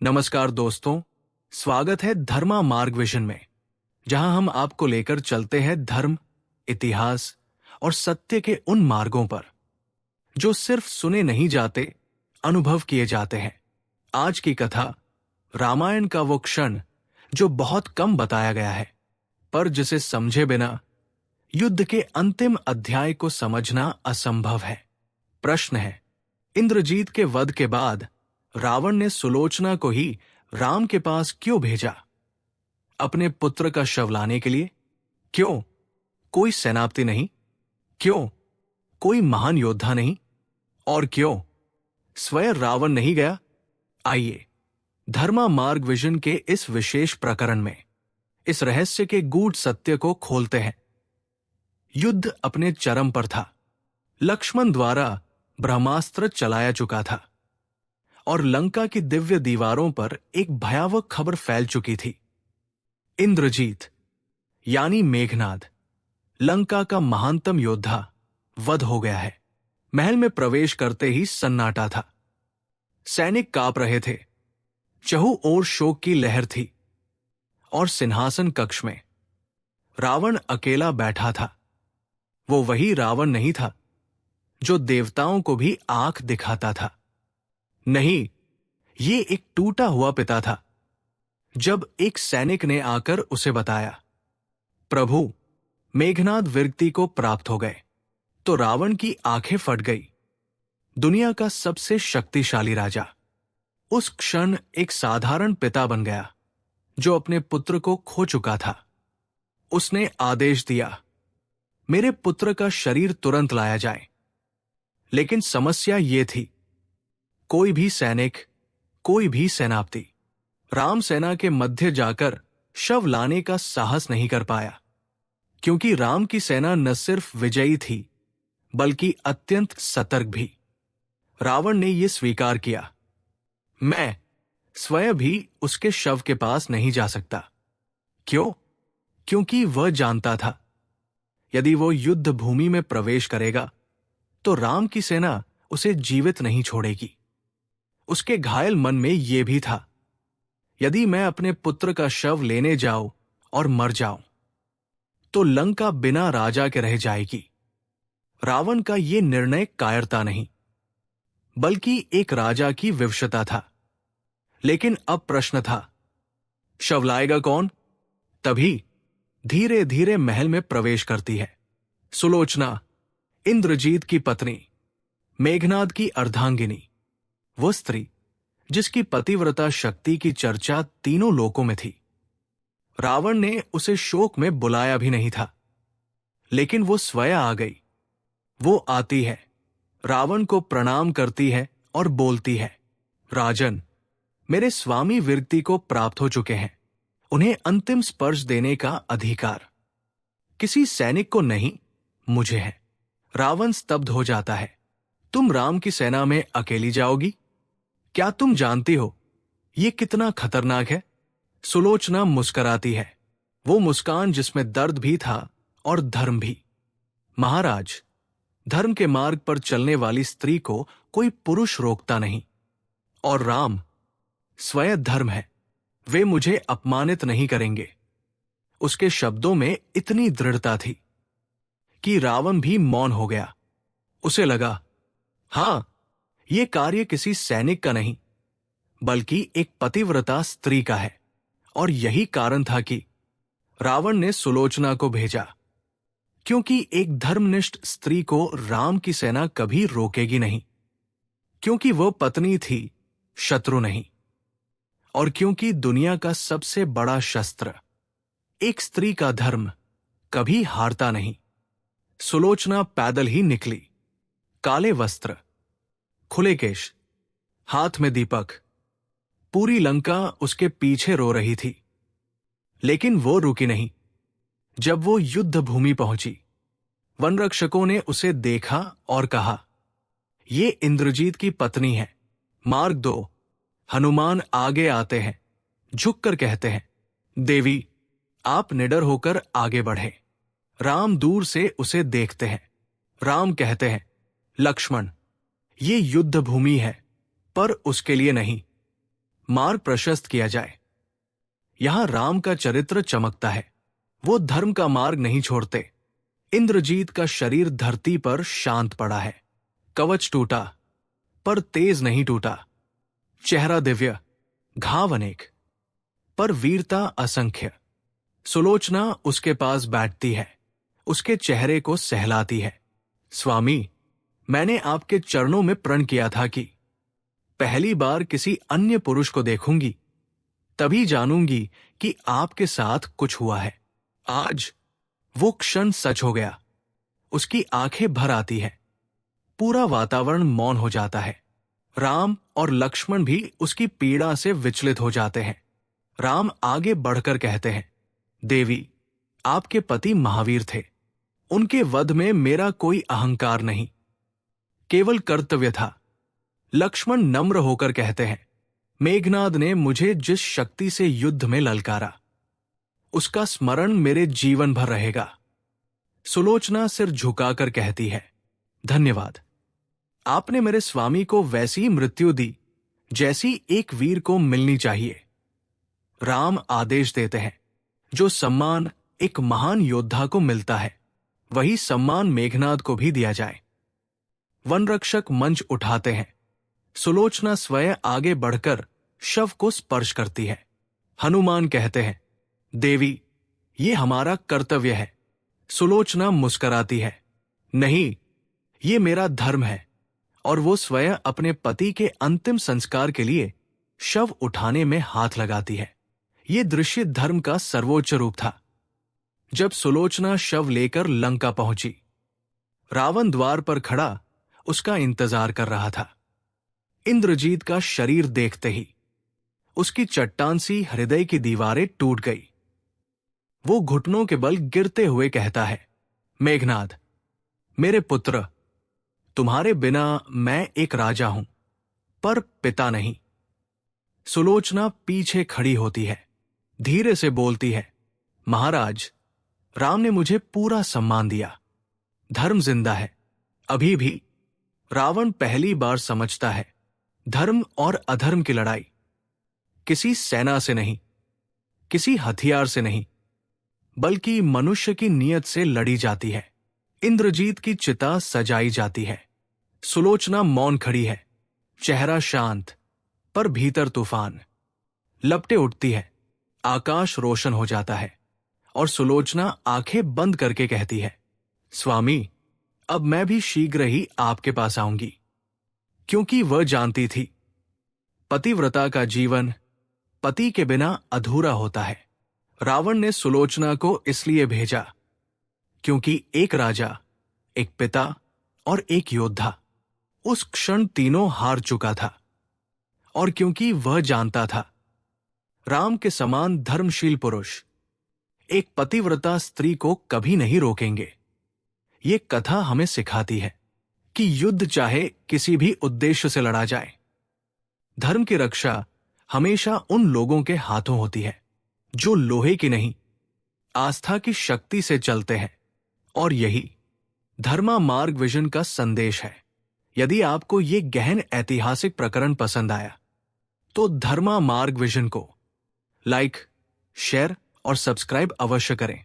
नमस्कार दोस्तों, स्वागत है धर्मा मार्ग विजन में, जहां हम आपको लेकर चलते हैं धर्म, इतिहास और सत्य के उन मार्गों पर जो सिर्फ सुने नहीं जाते, अनुभव किए जाते हैं। आज की कथा रामायण का वो क्षण जो बहुत कम बताया गया है, पर जिसे समझे बिना युद्ध के अंतिम अध्याय को समझना असंभव है। प्रश्न है, इंद्रजीत के वध के बाद रावण ने सुलोचना को ही राम के पास क्यों भेजा? अपने पुत्र का शव लाने के लिए? क्यों? कोई सेनापति नहीं? क्यों? कोई महान योद्धा नहीं? और क्यों स्वयं रावण नहीं गया? आइए धर्मा मार्ग विजन के इस विशेष प्रकरण में इस रहस्य के गूढ़ सत्य को खोलते हैं। युद्ध अपने चरम पर था। लक्ष्मण द्वारा ब्रह्मास्त्र चलाया चुका था और लंका की दिव्य दीवारों पर एक भयावह खबर फैल चुकी थी। इंद्रजीत यानी मेघनाद, लंका का महानतम योद्धा, वध हो गया है। महल में प्रवेश करते ही सन्नाटा था। सैनिक कांप रहे थे। चहु ओर शोक की लहर थी और सिंहासन कक्ष में रावण अकेला बैठा था। वो वही रावण नहीं था जो देवताओं को भी आंख दिखाता था। नहीं, ये एक टूटा हुआ पिता था। जब एक सैनिक ने आकर उसे बताया, प्रभु, मेघनाद विरक्ति को प्राप्त हो गए, तो रावण की आंखें फट गई। दुनिया का सबसे शक्तिशाली राजा उस क्षण एक साधारण पिता बन गया जो अपने पुत्र को खो चुका था। उसने आदेश दिया, मेरे पुत्र का शरीर तुरंत लाया जाए। लेकिन समस्या ये थी, कोई भी सैनिक, कोई भी सेनापति राम सेना के मध्य जाकर शव लाने का साहस नहीं कर पाया, क्योंकि राम की सेना न सिर्फ विजयी थी बल्कि अत्यंत सतर्क भी। रावण ने यह स्वीकार किया, मैं स्वयं भी उसके शव के पास नहीं जा सकता। क्यों? क्योंकि वह जानता था, यदि वो युद्ध भूमि में प्रवेश करेगा तो राम की सेना उसे जीवित नहीं छोड़ेगी। उसके घायल मन में यह भी था, यदि मैं अपने पुत्र का शव लेने जाऊं और मर जाऊं तो लंका बिना राजा के रह जाएगी। रावण का यह निर्णय कायरता नहीं बल्कि एक राजा की विवशता था। लेकिन अब प्रश्न था, शव लाएगा कौन? तभी धीरे धीरे महल में प्रवेश करती है सुलोचना, इंद्रजीत की पत्नी, मेघनाद की अर्धांगिनी, वो स्त्री जिसकी पतिव्रता शक्ति की चर्चा तीनों लोकों में थी। रावण ने उसे शोक में बुलाया भी नहीं था, लेकिन वो स्वयं आ गई। वो आती है, रावण को प्रणाम करती है और बोलती है, राजन, मेरे स्वामी विरक्ति को प्राप्त हो चुके हैं। उन्हें अंतिम स्पर्श देने का अधिकार किसी सैनिक को नहीं, मुझे है। रावण स्तब्ध हो जाता है। तुम राम की सेना में अकेली जाओगी? क्या तुम जानती हो यह कितना खतरनाक है? सुलोचना मुस्कुराती है, वो मुस्कान जिसमें दर्द भी था और धर्म भी। महाराज, धर्म के मार्ग पर चलने वाली स्त्री को कोई पुरुष रोकता नहीं, और राम स्वयं धर्म है, वे मुझे अपमानित नहीं करेंगे। उसके शब्दों में इतनी दृढ़ता थी कि रावण भी मौन हो गया। उसे लगा, हां, यह कार्य किसी सैनिक का नहीं बल्कि एक पतिव्रता स्त्री का है। और यही कारण था कि रावण ने सुलोचना को भेजा, क्योंकि एक धर्मनिष्ठ स्त्री को राम की सेना कभी रोकेगी नहीं, क्योंकि वह पत्नी थी, शत्रु नहीं, और क्योंकि दुनिया का सबसे बड़ा शस्त्र, एक स्त्री का धर्म, कभी हारता नहीं। सुलोचना पैदल ही निकली, काले वस्त्र, खुले केश, हाथ में दीपक। पूरी लंका उसके पीछे रो रही थी, लेकिन वो रुकी नहीं। जब वो युद्ध भूमि पहुंची, वनरक्षकों ने उसे देखा और कहा, ये इंद्रजीत की पत्नी है, मार्ग दो। हनुमान आगे आते हैं, झुककर कहते हैं, देवी, आप निडर होकर आगे बढ़े। राम दूर से उसे देखते हैं। राम कहते हैं, लक्ष्मण, ये युद्ध भूमि है, पर उसके लिए नहीं। मार्ग प्रशस्त किया जाए। यहां राम का चरित्र चमकता है। वो धर्म का मार्ग नहीं छोड़ते। इंद्रजीत का शरीर धरती पर शांत पड़ा है। कवच टूटा पर तेज नहीं टूटा। चेहरा दिव्य, घाव अनेक, पर वीरता असंख्य। सुलोचना उसके पास बैठती है, उसके चेहरे को सहलाती है। स्वामी, मैंने आपके चरणों में प्रण किया था कि पहली बार किसी अन्य पुरुष को देखूंगी तभी जानूंगी कि आपके साथ कुछ हुआ है। आज वो क्षण सच हो गया। उसकी आंखें भर आती है। पूरा वातावरण मौन हो जाता है। राम और लक्ष्मण भी उसकी पीड़ा से विचलित हो जाते हैं। राम आगे बढ़कर कहते हैं, देवी, आपके पति महावीर थे। उनके वध में मेरा कोई अहंकार नहीं, केवल कर्तव्य था। लक्ष्मण नम्र होकर कहते हैं, मेघनाद ने मुझे जिस शक्ति से युद्ध में ललकारा, उसका स्मरण मेरे जीवन भर रहेगा। सुलोचना सिर झुकाकर कहती है, धन्यवाद। आपने मेरे स्वामी को वैसी मृत्यु दी जैसी एक वीर को मिलनी चाहिए। राम आदेश देते हैं, जो सम्मान एक महान योद्धा को मिलता है, वही सम्मान मेघनाद को भी दिया जाए। वनरक्षक मंच उठाते हैं। सुलोचना स्वयं आगे बढ़कर शव को स्पर्श करती है। हनुमान कहते हैं, देवी, ये हमारा कर्तव्य है। सुलोचना मुस्कराती है, नहीं, ये मेरा धर्म है। और वो स्वयं अपने पति के अंतिम संस्कार के लिए शव उठाने में हाथ लगाती है। ये दृश्य धर्म का सर्वोच्च रूप था। जब सुलोचना शव लेकर लंका पहुंची, रावण द्वार पर खड़ा उसका इंतजार कर रहा था। इंद्रजीत का शरीर देखते ही उसकी चट्टान सी हृदय की दीवारें टूट गई। वो घुटनों के बल गिरते हुए कहता है, मेघनाद, मेरे पुत्र, तुम्हारे बिना मैं एक राजा हूं, पर पिता नहीं। सुलोचना पीछे खड़ी होती है, धीरे से बोलती है, महाराज, राम ने मुझे पूरा सम्मान दिया। धर्म जिंदा है अभी भी। रावण पहली बार समझता है, धर्म और अधर्म की लड़ाई किसी सेना से नहीं, किसी हथियार से नहीं, बल्कि मनुष्य की नीयत से लड़ी जाती है। इंद्रजीत की चिता सजाई जाती है। सुलोचना मौन खड़ी है, चेहरा शांत, पर भीतर तूफान। लपटें उठती है, आकाश रोशन हो जाता है, और सुलोचना आंखें बंद करके कहती है, स्वामी, अब मैं भी शीघ्र ही आपके पास आऊंगी। क्योंकि वह जानती थी, पतिव्रता का जीवन पति के बिना अधूरा होता है। रावण ने सुलोचना को इसलिए भेजा क्योंकि एक राजा, एक पिता और एक योद्धा उस क्षण तीनों हार चुका था, और क्योंकि वह जानता था, राम के समान धर्मशील पुरुष एक पतिव्रता स्त्री को कभी नहीं रोकेंगे। ये कथा हमें सिखाती है कि युद्ध चाहे किसी भी उद्देश्य से लड़ा जाए, धर्म की रक्षा हमेशा उन लोगों के हाथों होती है जो लोहे की नहीं, आस्था की शक्ति से चलते हैं। और यही धर्मा मार्ग विजन का संदेश है। यदि आपको ये गहन ऐतिहासिक प्रकरण पसंद आया तो धर्मा मार्ग विजन को लाइक, शेयर और सब्सक्राइब अवश्य करें।